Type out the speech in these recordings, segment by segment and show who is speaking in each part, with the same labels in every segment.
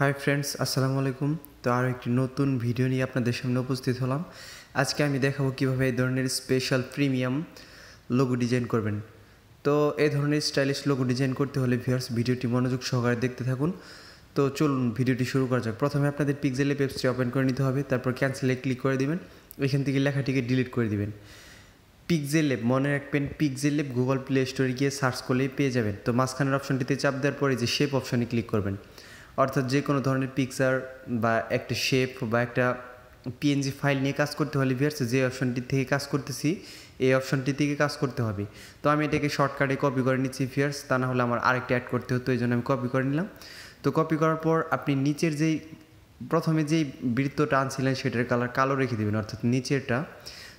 Speaker 1: Hi friends, আসসালামু আলাইকুম। তো আর একটি নতুন ভিডিও নিয়ে আপনাদের সামনে উপস্থিত হলাম। আজকে আমি দেখাবো কীভাবে এই ধরনের স্পেশাল প্রিমিয়াম লোগো ডিজাইন করবেন। তো এই ধরনের স্টাইলিশ লোগো ডিজাইন করতে হলে ভিউয়ার্স ভিডিওটি মনোযোগ সহকারে দেখতে থাকুন। তো চলুন ভিডিওটি শুরু করা যাক। প্রথমে আপনাদের পিক্সেলল্যাব অ্যাপসটি ওপেন করে নিতে হবে, তারপর ক্যান্সেলে ক্লিক করে দিবেন। এখান থেকে লেখাটিকে ডিলিট করে দিবেন। পিক্সেলল্যাব মনে রাখবেন, পিক্সেলল্যাব গুগল প্লে স্টোরে গিয়ে সার্চ করলেই পেয়ে যাবেন। তো মাঝখানের অপশনটিতে চাপ দেওয়ার পরে যে শেপ অপশনে ক্লিক করবেন, অর্থাৎ যে কোনো ধরনের পিকচার বা একটা শেপ বা একটা পিএনজি ফাইল নিয়ে কাজ করতে হলে ভিউয়ার্স যে অপশনটি থেকে কাজ করতেছি এই অপশনটি থেকে কাজ করতে হবে। তো আমি এটাকে শর্টকাটে কপি করে নিচ্ছি ভিউয়ার্স, তা না হলে আমার আরেকটা অ্যাড করতে হতো, এই জন্য আমি কপি করে নিলাম। তো কপি করার পর আপনি নিচের প্রথমে যেই বৃত্তটা আনছিলেন সেটার কালার কালো রেখে দেবেন, অর্থাৎ নিচেরটা।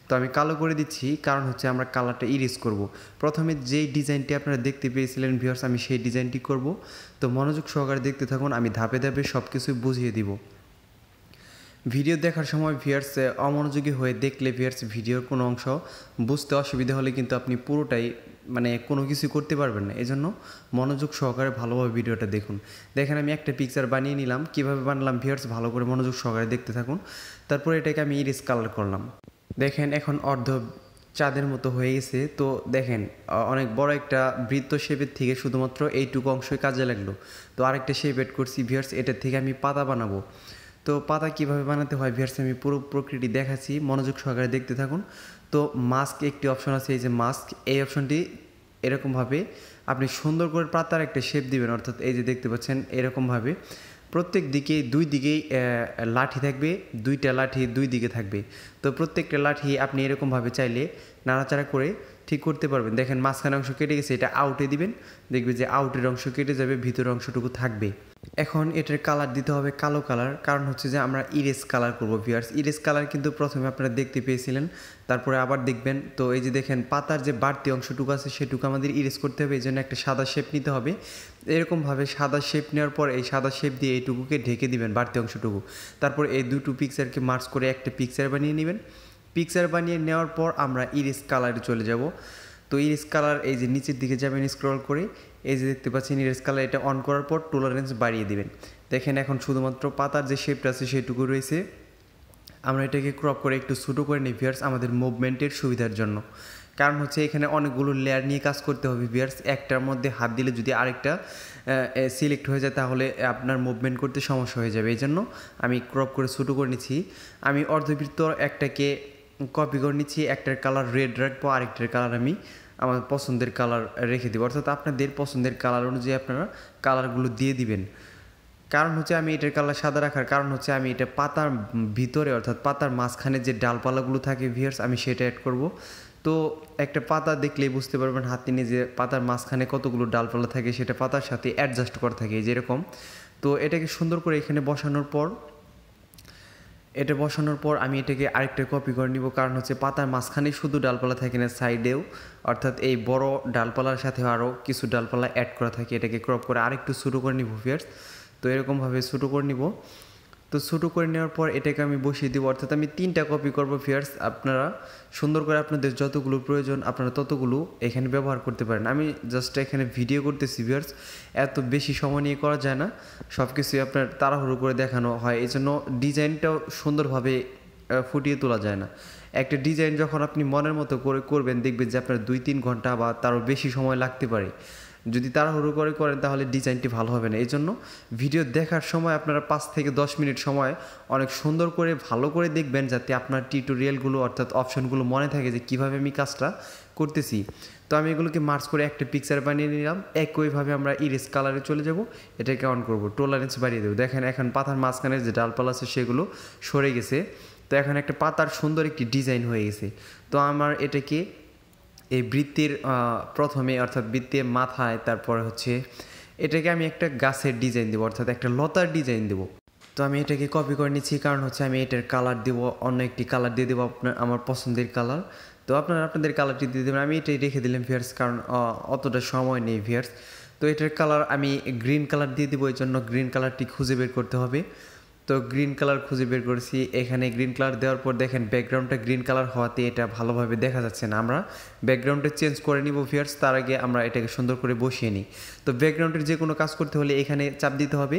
Speaker 1: তো আমি কালো করে দিচ্ছি, কারণ হচ্ছে আমরা কালারটা ইরেজ করব। প্রথমে যেই ডিজাইনটি আপনারা দেখতে পেয়েছিলেন ভিউয়ার্স, আমি সেই ডিজাইনটি করব। তো মনোযোগ সহকারে দেখতে থাকুন, আমি ধাপে ধাপে সব কিছু বুঝিয়ে দিব। ভিডিও দেখার সময় ভিউয়ার্স অমনোযোগী হয়ে দেখলে ভিউয়ার্স ভিডিওর কোনো অংশ বুঝতে অসুবিধা হলে কিন্তু আপনি পুরোটাই কোনো কিছু করতে পারবেন না। এজন্য মনোযোগ সহকারে ভালোভাবে ভিডিওটা দেখুন। দেখেন আমি একটা পিকচার বানিয়ে নিলাম, কীভাবে বানালাম ভিউয়ার্স ভালো করে মনোযোগ সহকারে দেখতে থাকুন। তারপরে এটাকে আমি ইরেজ কালার করলাম। দেখেন এখন অর্ধ চাঁদের মতো হয়ে গেছে। তো দেখেন অনেক বড় একটা বৃত্ত শেপের থেকে শুধুমাত্র এইটুকু অংশই কাজে লাগলো। তো আরেকটা শেপ এড করছি ভিউয়ার্স, এটার থেকে আমি পাতা বানাবো। তো পাতা কীভাবে বানাতে হয় ভিউয়ার্স আমি পুরো প্রকৃতি দেখাচ্ছি, মনোযোগ সহকারে দেখতে থাকুন। তো মাস্ক একটি অপশন আছে, এই যে মাস্ক, এই অপশনটি এরকমভাবে আপনি সুন্দর করে পাতার একটা শেপ দিবেন, অর্থাৎ এই যে দেখতে পাচ্ছেন এরকমভাবে প্রত্যেক দিকে দুই দিকেই লাঠি থাকবে, দুইটা লাঠি দুই দিকে থাকবে। তো প্রত্যেকটা লাঠি আপনি এরকমভাবে চাইলে নাড়াচাড়া করে ঠিক করতে পারবেন। দেখেন মাঝখানে অংশ কেটে গেছে, এটা আউটে দিবেন, দেখবে যে আউটের অংশ কেটে যাবে, ভিতরের অংশটুকু থাকবে। এখন এটার কালার দিতে হবে কালো কালার, কারণ হচ্ছে যে আমরা ইরেজ কালার করব ভিউয়ার্স। ইরেজ কালার কিন্তু প্রথমে আপনারা দেখতে পেয়েছিলেন, তারপরে আবার দেখবেন। তো এই যে দেখেন পাতার যে বাড়তি অংশটুকু আছে সেটুকু আমাদের ইরেজ করতে হবে, এই জন্য একটা সাদা শেপ নিতে হবে। এরকমভাবে সাদা শেপ নেওয়ার পর এই সাদা শেপ দিয়ে এইটুকুকে ঢেকে দিবেন, বাড়তি অংশটুকু। তারপর এই দুটো পিকচারকে মার্চ করে একটা পিকচার বানিয়ে নেবেন। পিকচার বানিয়ে নেওয়ার পর আমরা ইরেজ কালারে চলে যাব। তো ইরেজ কালার এই যে নিচের দিকে যাবেন স্ক্রল করে, এই যে দেখতে পাচ্ছেন ইরেজ কালার, এটা অন করার পর টলারেন্স বাড়িয়ে দিবেন। দেখেন এখন শুধুমাত্র পাতার যে শেপটা আছে সেটুকু রয়েছে। আমরা এটাকে ক্রপ করে একটু ছোটো করে নিই ভিউয়ার্স আমাদের মুভমেন্টের সুবিধার জন্য। কারণ হচ্ছে এখানে অনেকগুলো লেয়ার নিয়ে কাজ করতে হবে ভিউয়ার্স, একটার মধ্যে হাত দিলে যদি আরেকটা সিলেক্ট হয়ে যায় তাহলে আপনার মুভমেন্ট করতে সমস্যা হয়ে যাবে। এই জন্য আমি ক্রপ করে ছোটো করে নিচ্ছি। আমি অর্ধবৃত্ত একটাকে কপি করে নিচ্ছি, একটার কালার রেড রাখবো, আরেকটার কালার আমি আমার পছন্দের কালার রেখে দেবো, অর্থাৎ আপনাদের পছন্দের কালার অনুযায়ী আপনারা কালারগুলো দিয়ে দিবেন। কারণ হচ্ছে আমি এটার কালার সাদা রাখার কারণ হচ্ছে আমি এটা পাতার ভিতরে, অর্থাৎ পাতার মাঝখানে যে ডালপালাগুলো থাকে ভিউয়ার্স আমি সেটা অ্যাড করব। তো একটা পাতা দেখলেই বুঝতে পারবেন হাতে নিয়ে যে পাতার মাঝখানে কতগুলো ডালপালা থাকে, সেটা পাতার সাথে অ্যাডজাস্ট করা থাকে যেরকম। তো এটাকে সুন্দর করে এখানে বসানোর পর আমি এটাকে আরেকটা কপি করে নিব, কারণ হচ্ছে পাতার মাঝখানে শুধু ডালপালা থাকে না, সাইডেও, অর্থাৎ এই বড় ডালপালার সাথে আরও কিছু ডালপালা অ্যাড করা থাকে। এটাকে ক্রপ করে আরেকটু ছোটো করে নিব ভিউয়ার্স। তো এরকমভাবে ছোটো করে নিব। তো ছোটো করে নেওয়ার পর এটাকে আমি বসিয়ে দিব, অর্থাৎ আমি 3টা কপি করব ভিউয়ার্স। আপনারা সুন্দর করে আপনাদের যতগুলো প্রয়োজন আপনারা ততগুলো এখানে ব্যবহার করতে পারেন। আমি জাস্ট এখানে ভিডিও করতেছি ভিউয়ার্স, এত বেশি সময় নিয়ে করা যায় না, সব কিছুই আপনার তাড়াহুড়ো করে দেখানো হয়, এই জন্য ডিজাইনটাও সুন্দরভাবে ফুটিয়ে তোলা যায় না। একটা ডিজাইন যখন আপনি মনের মতো করে করবেন দেখবেন যে আপনার 2-3 ঘন্টা বা তারও বেশি সময় লাগতে পারে। যদি তাড়াহুড়ো করে করেন তাহলে ডিজাইনটি ভালো হবে না। এই জন্য ভিডিও দেখার সময় আপনারা 5 থেকে 10 মিনিট সময় অনেক সুন্দর করে ভালো করে দেখবেন, যাতে আপনার টিউটোরিয়ালগুলো অর্থাৎ অপশনগুলো মনে থাকে যে কীভাবে আমি কাজটা করতেছি। তো আমি এগুলোকে মার্চ করে একটা পিকচার বানিয়ে নিলাম। একইভাবে আমরা ইরেজ কালারে চলে যাব, এটাকে অন করব, টলারেন্স বাড়িয়ে দেবো। দেখেন এখন পাতার মাঝখানের যে ডালপালা আছে সেগুলো সরে গেছে। তো এখন একটা পাতার সুন্দর একটি ডিজাইন হয়ে গেছে। তো আমার এটাকে এই বৃত্তের প্রথমে, অর্থাৎ বৃত্তের মাথায়, তারপরে হচ্ছে এটাকে আমি একটা গাছের ডিজাইন দেবো, অর্থাৎ একটা লতার ডিজাইন দেবো। তো আমি এটাকে কপি করে নিচ্ছি, কারণ হচ্ছে আমি এটার কালার দেবো, অন্য একটি কালার দিয়ে দেবো আমার পছন্দের কালার। তো আপনারা আপনাদের কালারটি দিয়ে দেবেন। আমি এটাই রেখে দিলাম ভিউয়ার্স, কারণ অতটা সময় নেই ভিউয়ার্স। তো এটার কালার আমি গ্রিন কালার দিয়ে দেবো, এই জন্য গ্রিন কালারটি খুঁজে বের করতে হবে। তো গ্রিন কালার খুঁজে বের করেছি। এখানে গ্রিন কালার দেওয়ার পর দেখেন ব্যাকগ্রাউন্ডটা গ্রিন কালার হওয়াতে এটা ভালোভাবে দেখা যাচ্ছে না। আমরা ব্যাকগ্রাউন্ডটা চেঞ্জ করে নিব ভিউয়ার্স, তার আগে আমরা এটাকে সুন্দর করে বসিয়ে নিই। তো ব্যাকগ্রাউন্ডের যে কোনো কাজ করতে হলে এখানে চাপ দিতে হবে,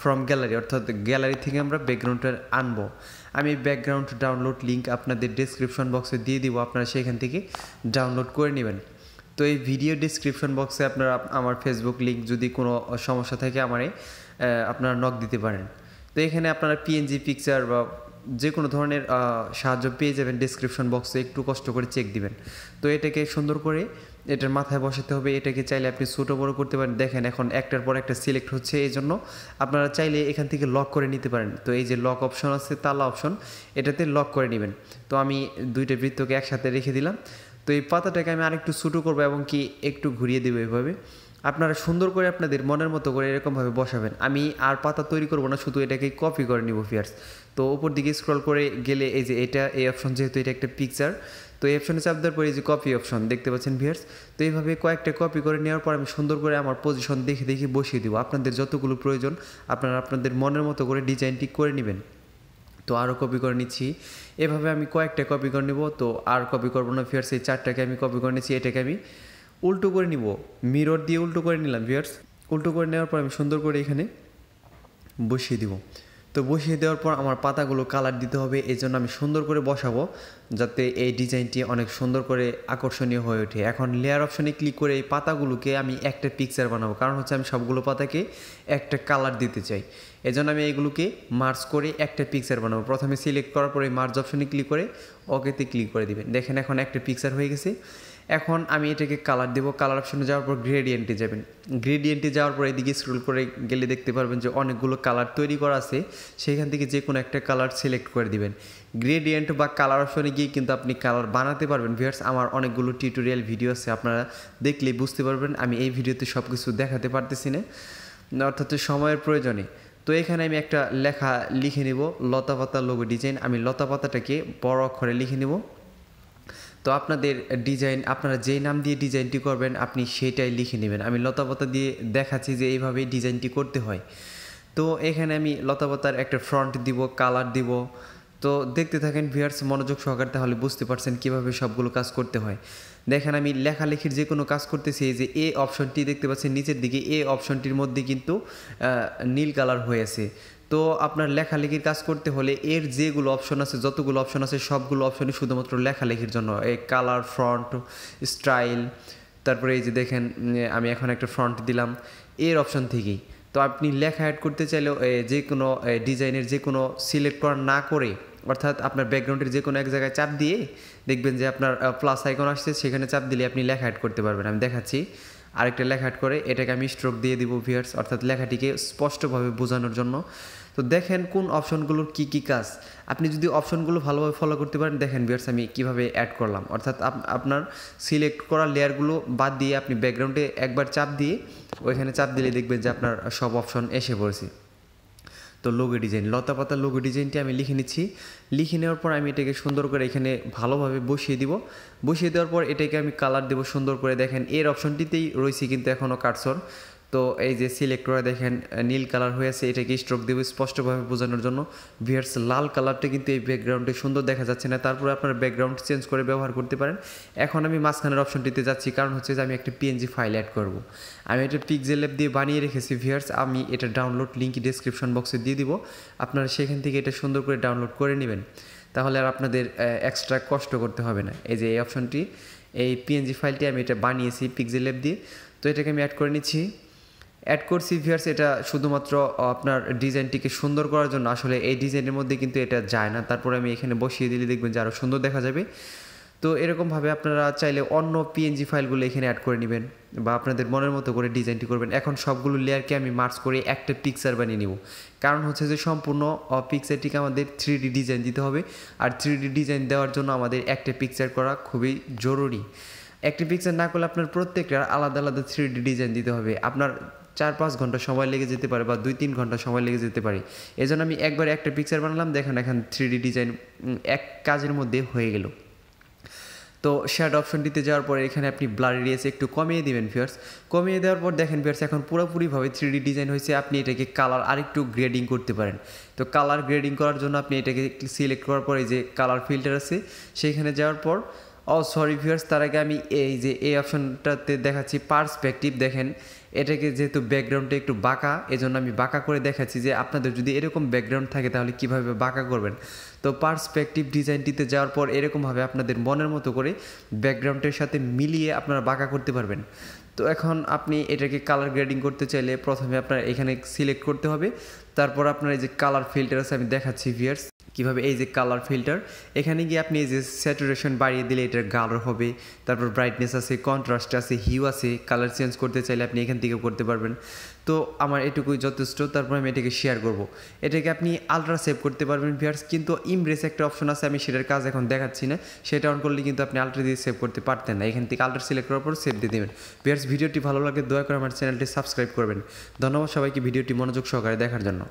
Speaker 1: ফ্রম গ্যালারি, অর্থাৎ গ্যালারি থেকে আমরা ব্যাকগ্রাউন্ডটা আনবো। আমি ব্যাকগ্রাউন্ড ডাউনলোড লিঙ্ক আপনাদের ডেসক্রিপশন বক্সে দিয়ে দিব, আপনারা সেখান থেকে ডাউনলোড করে নেবেন। তো এই ভিডিও ডেসক্রিপশন বক্সে আপনারা আমার ফেসবুক লিঙ্ক, যদি কোনো সমস্যা থাকে আপনারা নক দিতে পারেন। তো এখানে আপনারা পিএনজি পিকচার বা যে কোনো ধরনের সাহায্য পেয়ে যাবেন ডেসক্রিপশন বক্সে, একটু কষ্ট করে চেক দিবেন। তো এটাকে সুন্দর করে এটার মাথায় বসাতে হবে। এটাকে চাইলে আপনি ছোটো বড়ো করতে পারেন। দেখেন এখন একটার পর একটা সিলেক্ট হচ্ছে, এই জন্য আপনারা চাইলে এখান থেকে লক করে নিতে পারেন। তো এই যে লক অপশন আছে, তালা অপশন, এটাতে লক করে নেবেন। তো আমি দুইটা বৃত্তকে একসাথে রেখে দিলাম। তো এই পাতাটাকে আমি আরেকটু ছোটো করবো এবং কি একটু ঘুরিয়ে দেবো এভাবে। আপনারা সুন্দর করে আপনাদের মনের মতো করে এরকমভাবে বসাবেন। আমি আর পাতা তৈরি করব না, শুধু এটাকে কপি করে নিব ভিউয়ার্স। তো উপর দিকে স্ক্রল করে গেলে এই যে এই অপশন, যেহেতু এটা একটা পিকচার, তো এই অপশনে চাপ দেওয়ার পরে এই যে কপি অপশন দেখতে পাচ্ছেন ভিউয়ার্স। তো এইভাবে কয়েকটা কপি করে নেওয়ার পর আমি সুন্দর করে আমার পজিশন দেখে দেখে বসিয়ে দিব। আপনাদের যতগুলো প্রয়োজন আপনারা আপনাদের মনের মতো করে ডিজাইনটি করে নেবেন। তো আরও কপি করে নিচ্ছি, এভাবে আমি কয়েকটা কপি করে নেব। তো আর কপি করবো না ভিউয়ার্স, এই 4টাকে আমি কপি করে নিচ্ছি। এটাকে আমি উল্টো করে নিব, মিরর দিয়ে উল্টো করে নিলাম ভিউয়ার্স। উল্টো করে নেওয়ার পর আমি সুন্দর করে এখানে বসিয়ে দিব। তো বসিয়ে দেওয়ার পর আমার পাতাগুলো কালার দিতে হবে, এই জন্য আমি সুন্দর করে বসাবো যাতে এই ডিজাইনটি অনেক সুন্দর করে আকর্ষণীয় হয়ে ওঠে। এখন লেয়ার অপশনে ক্লিক করে এই পাতাগুলোকে আমি একটা পিকচার বানাবো, কারণ হচ্ছে আমি সবগুলো পাতাকে একটা কালার দিতে চাই। এজন্য আমি এইগুলোকে মার্জ করে একটা পিকচার বানাবো। প্রথমে সিলেক্ট করার পরে মার্জ অপশনে ক্লিক করে ওকেতে ক্লিক করে দিবেন। দেখেন এখন একটা পিকচার হয়ে গেছে। এখন আমি এটাকে কালার দেবো। কালার অপশনে যাওয়ার পর গ্রেডিয়েন্টে যাবেন। গ্রেডিয়েন্টে যাওয়ার পর এদিকে স্ক্রল করে গেলে দেখতে পারবেন যে অনেকগুলো কালার তৈরি করা আছে, সেখান থেকে যে কোনো একটা কালার সিলেক্ট করে দিবেন। গ্রেডিয়েন্ট বা কালার অপশনে গিয়ে কিন্তু আপনি কালার বানাতে পারবেন ভিউয়ার্স। আমার অনেকগুলো টিউটোরিয়াল ভিডিও আছে, আপনারা দেখলেই বুঝতে পারবেন। আমি এই ভিডিওতে সব কিছু দেখাতে পারতেছি না, অর্থাৎ সময়ের প্রয়োজনে। তো এখানে আমি একটা লেখা লিখে নেব, লতা পাতা লোগো ডিজাইন। আমি লতা পাতাটাকে বড় অক্ষরে লিখে নেব। তো আপনাদের ডিজাইন, আপনারা যেই নাম দিয়ে ডিজাইনটি করবেন আপনি সেটাই লিখে নেবেন। আমি লতাপাতা দিয়ে দেখাচ্ছি যে এইভাবেই ডিজাইনটি করতে হয়। তো এখানে আমি লতাপাতার একটা ফ্রন্ট দিব, কালার দিব। তো দেখতে থাকেন ভিউয়ার্স মনোযোগ সহকারে, তাহলে বুঝতে পারছেন কীভাবে সবগুলো কাজ করতে হয়। দেখেন আমি লেখালেখির যে কোনো কাজ করতেছি, এই যে এ অপশনটি দেখতে পাচ্ছেন নিচের দিকে, এ অপশনটির মধ্যে কিন্তু নীল কালার হয়ে আছে। তো আপনার লেখালেখির কাজ করতে হলে এর যেগুলো অপশন আছে, যতগুলো অপশন আছে সবগুলো অপশনই শুধুমাত্র লেখালেখির জন্য। এই কালার, ফ্রন্ট, স্টাইল, তারপরে এই যে দেখেন আমি এখন একটা ফ্রন্ট দিলাম এর অপশন থেকেই। তো আপনি লেখা অ্যাড করতে চাইলেও যে কোনো ডিজাইনের যে কোনো সিলেক্ট করা না করে, অর্থাৎ আপনার ব্যাকগ্রাউন্ডের যে কোনো এক জায়গায় চাপ দিয়ে দেখবেন যে আপনার প্লাস আইকন আসছে, সেখানে চাপ দিলে আপনি লেখা অ্যাড করতে পারবেন। আমি দেখাচ্ছি। আরেকটা লেখা অ্যাড করে এটাকে আমি স্ট্রোক দিয়ে দিব ভিউয়ার্স, অর্থাৎ লেখাটিকে স্পষ্টভাবে বোঝানোর জন্য। তো দেখেন কোন অপশনগুলোর কী কী কাজ। আপনি যদি অপশনগুলো ভালোভাবে ফলো করতে পারেন, দেখেন ভিউয়ার্স আমি কীভাবে অ্যাড করলাম। অর্থাৎ আপনার সিলেক্ট করা লেয়ারগুলো বাদ দিয়ে আপনি ব্যাকগ্রাউন্ডে একবার চাপ দিয়ে ওইখানে চাপ দিলে দেখবেন যে আপনার সব অপশন এসে পড়েছে। তো লোগো ডিজাইন, লতা পাতা লোগো ডিজাইনটি আমি লিখে নিচ্ছি। লিখে নেওয়ার পর আমি এটাকে সুন্দর করে এখানে ভালোভাবে বসিয়ে দিব। বসিয়ে দেওয়ার পর এটাকে আমি কালার দেবো সুন্দর করে। দেখেন এর অপশনটিতেই রয়েছে কিন্তু এখনও কার্সর। তো এই যে সিলেক্ট করে দেখেন নীল কালার হয়ে আছে, এটাকে স্ট্রোক দেবো স্পষ্টভাবে বোঝানোর জন্য। ভিউয়ার্স লাল কালারটা কিন্তু এই ব্যাকগ্রাউন্ডে সুন্দর দেখা যাচ্ছে না, তারপরে আপনার ব্যাকগ্রাউন্ড চেঞ্জ করে ব্যবহার করতে পারেন। এখন আমি মাঝখানের অপশনটিতে যাচ্ছি, কারণ হচ্ছে যে আমি একটা পিএনজি ফাইল অ্যাড করব। আমি এটা পিক্সেলল্যাব দিয়ে বানিয়ে রেখেছি ভিউয়ার্স। আমি এটা ডাউনলোড লিঙ্ক ডিসক্রিপশন বক্সে দিয়ে দিব, আপনারা সেখান থেকে এটা সুন্দর করে ডাউনলোড করে নেবেন। তাহলে আর আপনাদের এক্সট্রা কষ্ট করতে হবে না। এই যে এই অপশনটি, এই পিএনজি ফাইলটি আমি এটা বানিয়েছি পিক্সেলল্যাব দিয়ে। তো এটাকে আমি অ্যাড করে নিচ্ছি। অ্যাড করছি ভিউয়ার্স, এটা শুধুমাত্র আপনার ডিজাইনটিকে সুন্দর করার জন্য। আসলে এই ডিজাইনের মধ্যে কিন্তু এটা যায় না, তারপরে আমি এখানে বসিয়ে দিলে দেখবেন যে আরও সুন্দর দেখা যাবে। তো এরকমভাবে আপনারা চাইলে অন্য পিএনজি ফাইলগুলো এখানে অ্যাড করে নেবেন বা আপনাদের মনের মতো করে ডিজাইনটি করবেন। এখন সবগুলো লেয়ারকে আমি মার্জ করে একটা পিকচার বানিয়ে নেব, কারণ হচ্ছে যে সম্পূর্ণ পিকচারটিকে আমাদের 3D ডিজাইন দিতে হবে। আর 3D ডিজাইন দেওয়ার জন্য আমাদের একটা পিকচার করা খুবই জরুরি। একটি পিকচার না করলে আপনার প্রত্যেকটা আলাদা আলাদা 3D ডিজাইন দিতে হবে। আপনার 4-5 ঘন্টা সময় লেগে যেতে পারে বা 2-3 ঘন্টা সময় লেগে যেতে পারে। এই জন্য আমি একবার একটা পিকচার বানালাম, দেখেন এখন 3D ডিজাইন এক কাজের মধ্যে হয়ে গেল। তো শ্যাডো অপশনটিতে যাওয়ার পরে এখানে আপনি ব্লার এরিয়াস একটু কমিয়ে দিবেন ভিউয়ার্স। কমিয়ে দেওয়ার পর দেখেন ভিউয়ার্স এখন পুরোপুরিভাবে 3D ডিজাইন হয়েছে। আপনি এটাকে কালার আরেকটু গ্রেডিং করতে পারেন। তো কালার গ্রেডিং করার জন্য আপনি এটাকে সিলেক্ট করার পরে যে কালার ফিল্টার আছে সেইখানে যাওয়ার পর সরি ভিউয়ার্স, তার আগে আমি এই যে এই অপশনটাতে দেখাচ্ছি পার্সপেক্টিভ। দেখেন এটাকে যেহেতু ব্যাকগ্রাউন্ডটা একটু বাঁকা, এজন্য আমি বাঁকা করে দেখাচ্ছি যে আপনাদের যদি এরকম ব্যাকগ্রাউন্ড থাকে তাহলে কিভাবে বাঁকা করবেন। তো পার্সপেক্টিভ ডিজাইনটিতে যাওয়ার পর এরকমভাবে আপনাদের মনের মতো করে ব্যাকগ্রাউন্ডের সাথে মিলিয়ে আপনারা বাঁকা করতে পারবেন। তো এখন আপনি এটাকে কালার গ্রেডিং করতে চাইলে প্রথমে আপনার এখানে সিলেক্ট করতে হবে, তারপর আপনার এই যে কালার ফিল্টার আছে আমি দেখাচ্ছি ভিউয়ার্স কীভাবে। এই যে কালার ফিল্টার, এখানে গিয়ে আপনি এই যে স্যাচুরেশন বাড়িয়ে দিলে এটার কালার হবে, তারপর ব্রাইটনেস আছে, কন্ট্রাস্ট আছে, হিউ আছে। কালার চেঞ্জ করতে চাইলে আপনি এখান থেকে করতে পারবেন। তো আমার এটুকুই যথেষ্ট। তারপর আমি এটাকে শেয়ার করব। এটাকে আপনি আলট্রা সেভ করতে পারবেন ভিউয়ার্স, কিন্তু ইমব্রেস একটা অপশন আছে, আমি সেটার কাজ এখন দেখাচ্ছি না। সেটা অন করলে কিন্তু আপনি আলট্রা দিয়ে সেভ করতে পারতেন না। এখান থেকে আলট্রা সিলেক্ট করার পর সেভ দিয়ে দেবেন। ভিউয়ার্স ভিডিওটি ভালো লাগে দয়া করে আমার চ্যানেলটি সাবস্ক্রাইব করবেন। ধন্যবাদ সবাইকে ভিডিওটি মনোযোগ সহকারে দেখার জন্য।